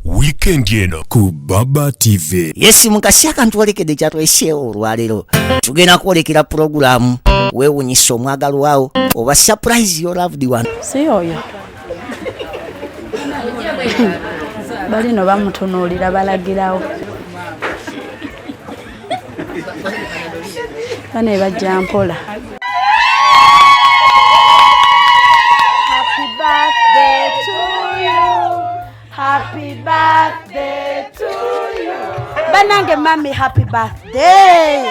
weekend eno ku Baba TV. Yes, mukasi akantu olekedde kyatwesheewo olwaleero tugenda kwolekera programu Wewunyise omwagalwaawo oba surprise your loved one. Si oyo balino bamutunuulira balagirawo bane bajja mpola. Happy birthday to you. Happy birthday to you. Banange mami happy birthday.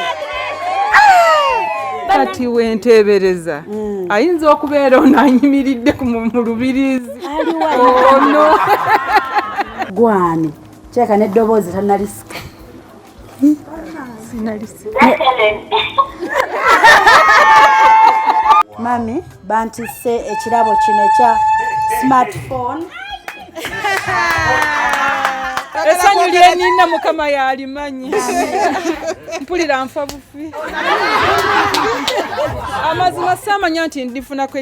Kati wentebereza ayinza okubeera onanyimiridde mu lubirizi. Ono gwani cheka n'eddoboozi tannalisika. Sinalisika. Mami bantisse ekirabo kino ekya smartphone. Esanyu lyenina mukama yalimanyi. Mpulira nfa bufi. Amazima samanya nti ndifunako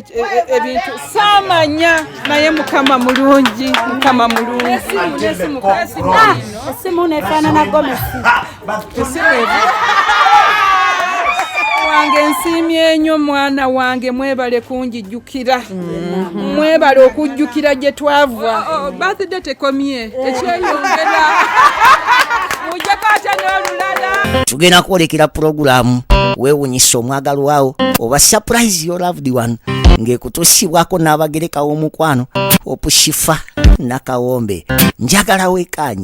ebintu samanya naye mukama mulungi mukama mulungi. Esimu nefaanana gomesi. Wange nsiimye nnyo mwana wange mwebale kunjijjukira. Mwebale okujjukira gye twava. Birthday tekomye ekyeyongera. Mujja kwata n'olulala. Tugenda kwolekera programu Wewunyise omwagalwaawo oba surprise your loved one ng'ekutuusibwako n'abagereka w'omukwano opushifa nakawombe njagala weekanye.